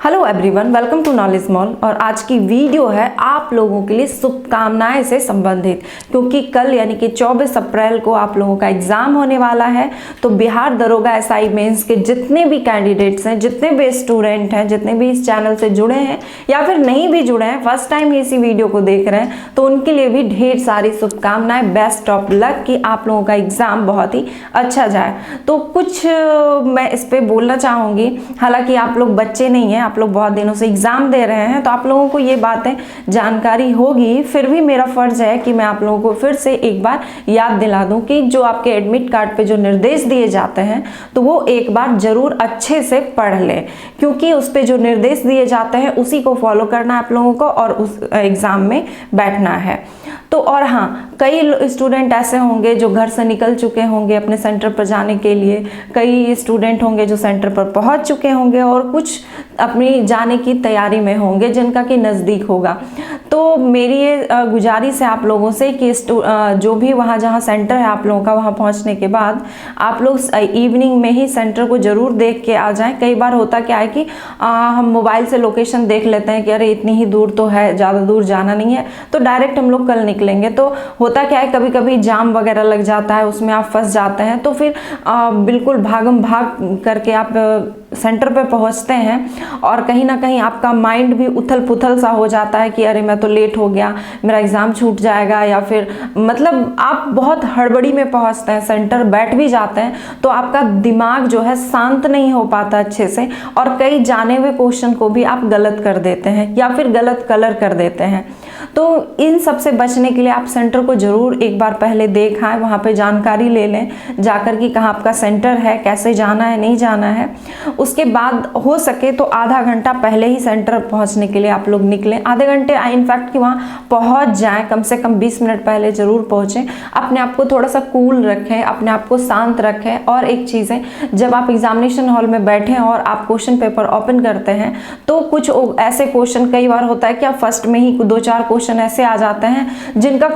Hello everyone, welcome to knowledge mall. और आज की वीडियो है आप लोगों के लिए शुभकामनाएं से संबंधित, क्योंकि कल यानी कि 24 अप्रैल को आप लोगों का एग्जाम होने वाला है। तो बिहार दरोगा एसआई मेंस के जितने भी कैंडिडेट्स हैं, जितने भी स्टूडेंट हैं, जितने भी इस चैनल से जुड़े हैं या फिर नहीं भी जुड़े हैं, फर्स्ट टाइम इसी वीडियो को देख रहे हैं, तो उनके लिए भी ढेर सारी शुभकामनाएं। बेस्ट ऑफ लक कि आप लोगों का एग्जाम बहुत ही अच्छा जाए। तो कुछ मैं इस पर बोलना चाहूँगी। हालांकि आप लोग बच्चे नहीं हैं, आप लोग बहुत दिनों से एग्जाम दे रहे हैं, तो आप लोगों को ये बातें जानकारी होगी। फिर भी मेरा फर्ज है कि मैं आप लोगों को फिर से एक बार याद दिला दूं कि जो आपके एडमिट कार्ड पे जो निर्देश दिए जाते हैं, तो वो एक बार जरूर अच्छे से पढ़ लें, क्योंकि उस पे जो निर्देश दिए जाते हैं उसी को फॉलो करना है आप लोगों को और उस एग्जाम में बैठना है। तो और हाँ, कई स्टूडेंट ऐसे होंगे जो घर से निकल चुके होंगे अपने सेंटर पर जाने के लिए, कई स्टूडेंट होंगे जो सेंटर पर पहुंच चुके होंगे और कुछ अपनी जाने की तैयारी में होंगे जिनका कि नज़दीक होगा। तो मेरी ये गुजारिश है आप लोगों से कि जो भी वहाँ जहाँ सेंटर है आप लोगों का, वहाँ पहुँचने के बाद आप लोग इवनिंग में ही सेंटर को ज़रूर देख के आ जाएं। कई बार होता क्या है कि हम मोबाइल से लोकेशन देख लेते हैं कि अरे इतनी ही दूर तो है, ज़्यादा दूर जाना नहीं है, तो डायरेक्ट हम लोग कल निकलेंगे। तो होता क्या है, कभी कभी जाम वगैरह लग जाता है, उसमें आप फंस जाते हैं, तो फिर बिल्कुल भागम भाग करके आप सेंटर पे पहुंचते हैं और कहीं ना कहीं आपका माइंड भी उथल पुथल सा हो जाता है कि अरे मैं तो लेट हो गया, मेरा एग्जाम छूट जाएगा, या फिर मतलब आप बहुत हड़बड़ी में पहुंचते हैं, सेंटर बैठ भी जाते हैं तो आपका दिमाग जो है शांत नहीं हो पाता अच्छे से, और कई जाने हुए क्वेश्चन को भी आप गलत कर देते हैं या फिर गलत कलर कर देते हैं। तो इन सब से बचने के लिए आप सेंटर को जरूर एक बार पहले देख आए, वहाँ पे जानकारी ले लें जाकर कि कहाँ आपका सेंटर है, कैसे जाना है, नहीं जाना है। उसके बाद हो सके तो आधा घंटा पहले ही सेंटर पहुँचने के लिए आप लोग निकलें। आधे घंटे इनफैक्ट कि वहाँ पहुँच जाएं, कम से कम 20 मिनट पहले ज़रूर पहुँचें। अपने आप को थोड़ा सा कूल रखें, अपने आप को शांत रखें। और एक चीज़ है, जब आप एग्जामिनेशन हॉल में बैठें और आप क्वेश्चन पेपर ओपन करते हैं, तो कुछ ऐसे क्वेश्चन कई बार होता है कि आप फर्स्ट में ही 2-4 क्वेश्चन ऐसे आ जाते हैं जिनका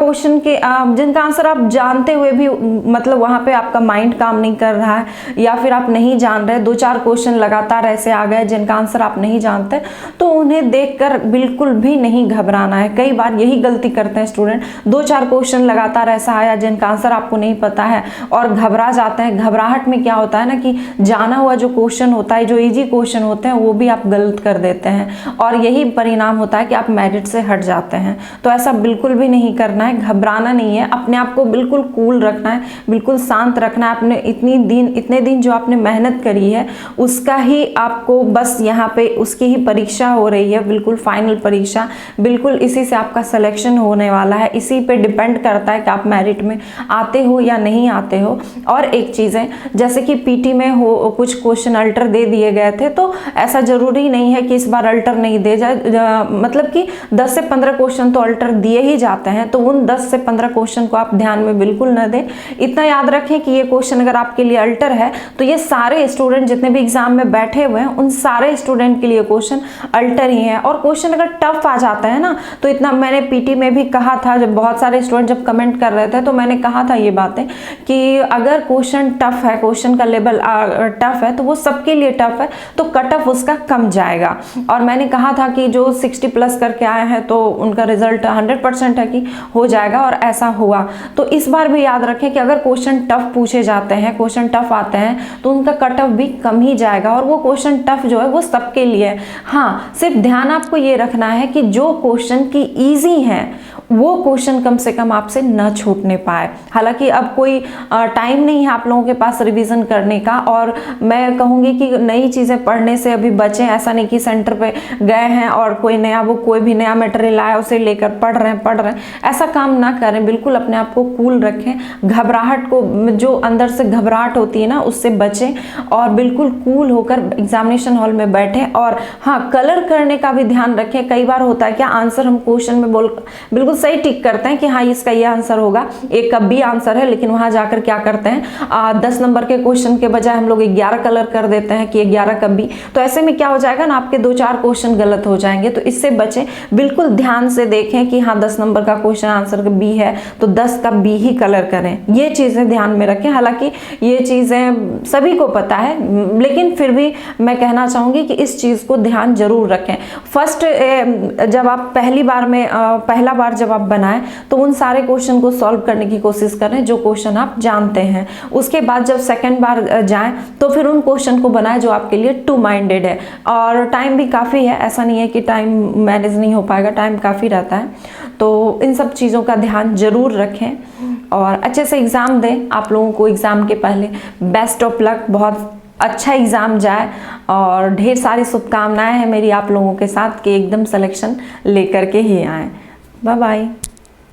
जिनका आंसर आप जानते हुए भी मतलब वहाँ पे आपका माइंड काम नहीं कर रहा है, या फिर आप नहीं जान रहे, 2-4 क्वेश्चन लगातार ऐसे आ गए जिनका आंसर आप नहीं जानते, तो उन्हें देखकर बिल्कुल भी नहीं घबराना है। कई बार यही गलती करते हैं स्टूडेंट, 2-4 क्वेश्चन लगातार ऐसा आया जिनका आंसर आपको नहीं पता है और घबरा जाते हैं। घबराहट में क्या होता है ना कि जाना हुआ जो क्वेश्चन होता है, जो इजी क्वेश्चन होते हैं, वो भी आप गलत कर देते हैं और यही परिणाम होता है कि आप मेरिट से हट जाते हैं। तो ऐसा बिल्कुल भी नहीं करना है, घबराना नहीं है, अपने आप को बिल्कुल कूल रखना है, बिल्कुल शांत रखना है। आपने इतने दिन जो आपने मेहनत करी है उसका ही आपको बस यहाँ पे उसकी ही परीक्षा हो रही है, बिल्कुल फाइनल परीक्षा, बिल्कुल इसी से आपका सिलेक्शन होने वाला है। इसी पे डिपेंड करता है कि आप मेरिट में आते हो या नहीं आते हो। और एक चीज़ है, जैसे कि पीटी में हो कुछ क्वेश्चन अल्टर दे दिए गए थे, तो ऐसा जरूरी नहीं है कि इस बार अल्टर नहीं दे जाए। मतलब कि 10 से 15 क्वेश्चन तो अल्टर दिए ही जाते हैं, तो उन 10 से 15 क्वेश्चन को आप ध्यान में बिल्कुल न दें। इतना याद रखें कि ये क्वेश्चन अगर आपके लिए अल्टर है तो ये सारे स्टूडेंट जितने भी एग्जाम में बैठे हुए हैं उन सारे स्टूडेंट के लिए क्वेश्चन अल्टर ही है। और क्वेश्चन अगर टफ आ जाता है ना, तो इतना मैंने पीटी में भी कहा था, जब बहुत सारे स्टूडेंट जब कमेंट कर रहे थे तो मैंने कहा था ये बातें कि अगर क्वेश्चन टफ है, क्वेश्चन का लेवल टफ है, तो वो सबके लिए टफ है, तो कट ऑफ उसका कम जाएगा। और मैंने कहा था कि जो 60+ करके आए हैं तो उनका रिजल्ट 100% है कि हो जाएगा, और ऐसा हुआ। तो इस बार भी याद रखें कि अगर क्वेश्चन टफ पूछे जाते हैं, क्वेश्चन टफ आते हैं, तो उनका कट ऑफ भी कम ही जाएगा, और वो क्वेश्चन टफ जो है वो सबके लिए। हाँ, सिर्फ ध्यान आपको ये रखना है कि जो क्वेश्चन की इजी हैं वो क्वेश्चन कम से कम आपसे न छूटने पाए। हालांकि अब कोई टाइम नहीं है आप लोगों के पास रिवीजन करने का, और मैं कहूँगी कि नई चीज़ें पढ़ने से अभी बचें। ऐसा नहीं कि सेंटर पे गए हैं और कोई भी नया मटेरियल आया उसे लेकर पढ़ रहे हैं, ऐसा काम ना करें। बिल्कुल अपने आप को कूल रखें, घबराहट को, जो अंदर से घबराहट होती है ना, उससे बचें और बिल्कुल कूल होकर एग्जामिनेशन हॉल में बैठें। और हाँ, कलर करने का भी ध्यान रखें। कई बार होता है क्या, आंसर हम क्वेश्चन में बिल्कुल से ही टिक करते हैं कि हाँ इसका ये आंसर होगा, एक का बी आंसर है, लेकिन वहां जाकर क्या करते हैं 10 नंबर के क्वेश्चन के बजाय हम लोग 11 कलर कर देते हैं कि 11 का बी। तो ऐसे में क्या हो जाएगा ना, आपके 2-4 क्वेश्चन गलत हो जाएंगे। तो इससे बचें, बिल्कुल ध्यान से देखें कि हाँ 10 नंबर का क्वेश्चन आंसर का बी है तो 10 का बी ही कलर करें। ये चीजें ध्यान में रखें। हालांकि ये चीजें सभी को पता है, लेकिन फिर भी मैं कहना चाहूंगी कि इस चीज को ध्यान जरूर रखें। फर्स्ट जब आप पहला बार जब आप बनाएं तो उन सारे क्वेश्चन को सॉल्व करने की कोशिश करें जो क्वेश्चन आप जानते हैं। उसके बाद जब सेकंड बार जाएं तो फिर उन क्वेश्चन को बनाएं जो आपके लिए टू माइंडेड है। और टाइम भी काफ़ी है, ऐसा नहीं है कि टाइम मैनेज नहीं हो पाएगा, टाइम काफ़ी रहता है। तो इन सब चीज़ों का ध्यान जरूर रखें और अच्छे से एग्ज़ाम दें। आप लोगों को एग्ज़ाम के पहले बेस्ट ऑफ लक, बहुत अच्छा एग्ज़ाम जाए और ढेर सारी शुभकामनाएं हैं मेरी आप लोगों के साथ कि एकदम सिलेक्शन लेकर के ही आएँ। Bye bye.